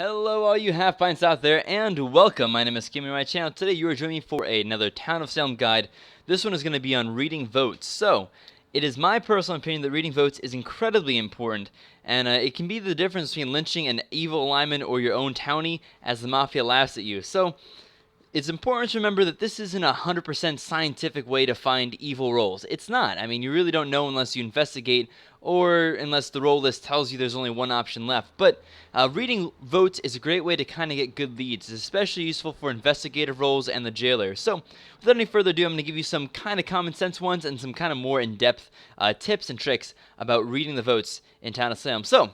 Hello all you Half Pints out there, and welcome. My name is Kim, and my channel. Today you are joining me for another Town of Salem guide. This one is going to be on reading votes. So, it is my personal opinion that reading votes is incredibly important, and it can be the difference between lynching an evil lineman or your own townie as the Mafia laughs at you. So, it's important to remember that this isn't a 100% scientific way to find evil roles. It's not. I mean, you really don't know unless you investigate or unless the role list tells you there's only one option left. But reading votes is a great way to kind of get good leads. It's especially useful for investigative roles and the jailer. So without any further ado, I'm going to give you some kind of common sense ones and some kind of more in-depth tips and tricks about reading the votes in Town of Salem. So,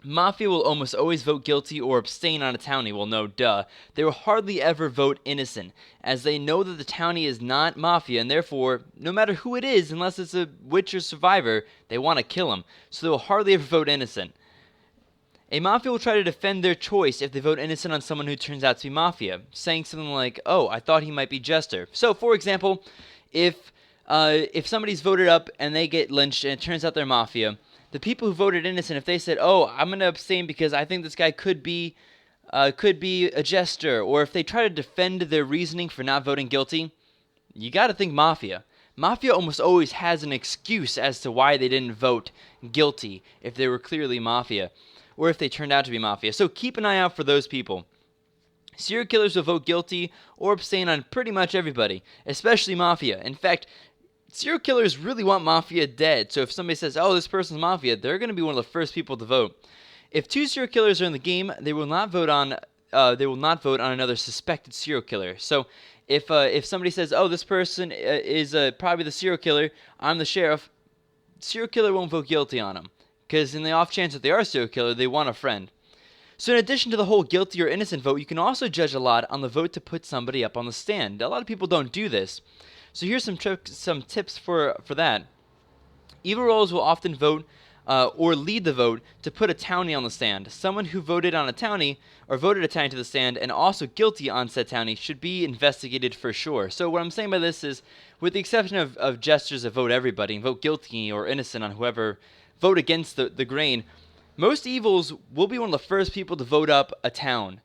Mafia will almost always vote guilty or abstain on a townie. Well, no, duh. They will hardly ever vote innocent, as they know that the townie is not Mafia, and therefore, no matter who it is, unless it's a witch or survivor, they want to kill him. So they will hardly ever vote innocent. A Mafia will try to defend their choice if they vote innocent on someone who turns out to be Mafia, saying something like, "Oh, I thought he might be Jester." So, for example, if somebody's voted up and they get lynched and it turns out they're Mafia, the people who voted innocent, if they said, "Oh, I'm going to abstain because I think this guy could be a jester," or if they try to defend their reasoning for not voting guilty, you got to think Mafia. Mafia almost always has an excuse as to why they didn't vote guilty if they were clearly Mafia, or if they turned out to be Mafia. So keep an eye out for those people. Serial killers will vote guilty or abstain on pretty much everybody, especially Mafia. In fact, serial killers really want Mafia dead, so if somebody says, "Oh, this person's Mafia," they're going to be one of the first people to vote. If two serial killers are in the game, they will not vote on another suspected serial killer. So if somebody says, "Oh, this person is probably the serial killer, I'm the sheriff," serial killer won't vote guilty on him, because in the off chance that they are a serial killer, they want a friend. So in addition to the whole guilty or innocent vote, you can also judge a lot on the vote to put somebody up on the stand. A lot of people don't do this. So here's some tips for that. Evil roles will often vote or lead the vote to put a townie on the stand. Someone who voted on a townie or voted a townie to the stand and also guilty on said townie should be investigated for sure. So what I'm saying by this is, with the exception of jesters that vote everybody and vote guilty or innocent on whoever vote against the grain, most evils will be one of the first people to vote up a town.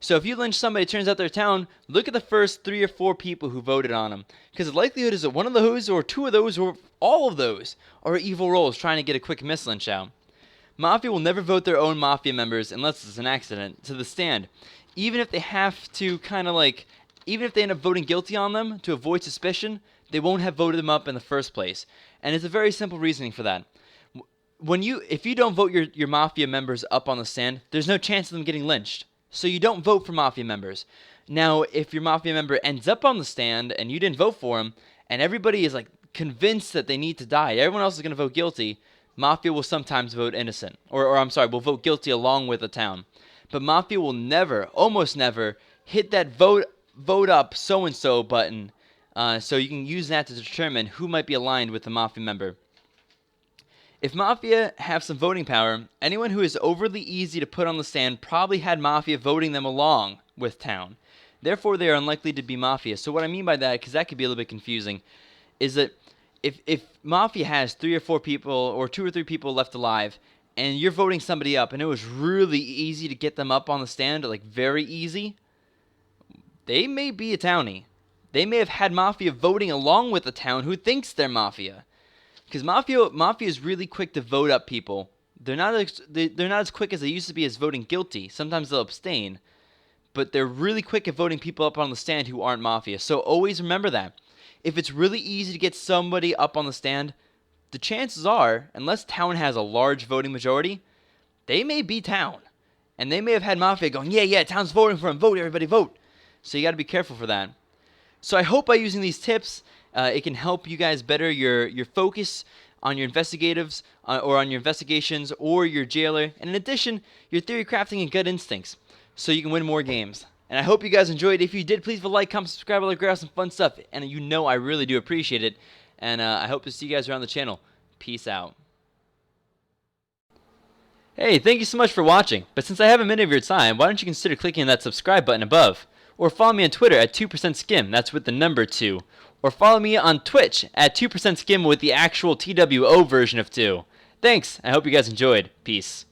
So if you lynch somebody, it turns out they're a town, look at the first 3 or 4 people who voted on them. Because the likelihood is that one of those, or 2 of those, or all of those are evil roles trying to get a quick mislynch out. Mafia will never vote their own Mafia members, unless it's an accident, to the stand. Even if they have to even if they end up voting guilty on them to avoid suspicion, they won't have voted them up in the first place. And it's a very simple reasoning for that. If you don't vote your Mafia members up on the stand, there's no chance of them getting lynched. So you don't vote for Mafia members. Now, if your Mafia member ends up on the stand and you didn't vote for him, and everybody is convinced that they need to die, everyone else is going to vote guilty, Mafia will sometimes vote innocent. Will vote guilty along with the town. But Mafia will never, almost never, hit that vote up so-and-so button, so you can use that to determine who might be aligned with the Mafia member. If Mafia have some voting power, anyone who is overly easy to put on the stand probably had Mafia voting them along with town. Therefore, they are unlikely to be Mafia. So what I mean by that, because that could be a little bit confusing, is that if Mafia has 3 or 4 people, or 2 or 3 people left alive, and you're voting somebody up, and it was really easy to get them up on the stand, very easy, they may be a townie. They may have had Mafia voting along with the town who thinks they're Mafia. Because Mafia is really quick to vote up people. They're not as quick as they used to be as voting guilty. Sometimes they'll abstain, but they're really quick at voting people up on the stand who aren't Mafia. So always remember that. If it's really easy to get somebody up on the stand, the chances are, unless town has a large voting majority, they may be town. And they may have had Mafia going, yeah, town's voting for him, vote, everybody vote. So you got to be careful for that. So I hope by using these tips, it can help you guys better your focus on your investigatives or on your investigations or your jailer, and in addition, your theory crafting and gut instincts, so you can win more games. And I hope you guys enjoyed. If you did, please leave a like, comment, subscribe, all that some fun stuff, and I really do appreciate it. And I hope to see you guys around the channel. Peace out. Hey, thank you so much for watching. But since I have a minute of your time, why don't you consider clicking that subscribe button above, or follow me on Twitter at 2%skim. That's with the number 2. Or follow me on Twitch at 2%skim with the actual TWO version of 2. Thanks. I hope you guys enjoyed. Peace.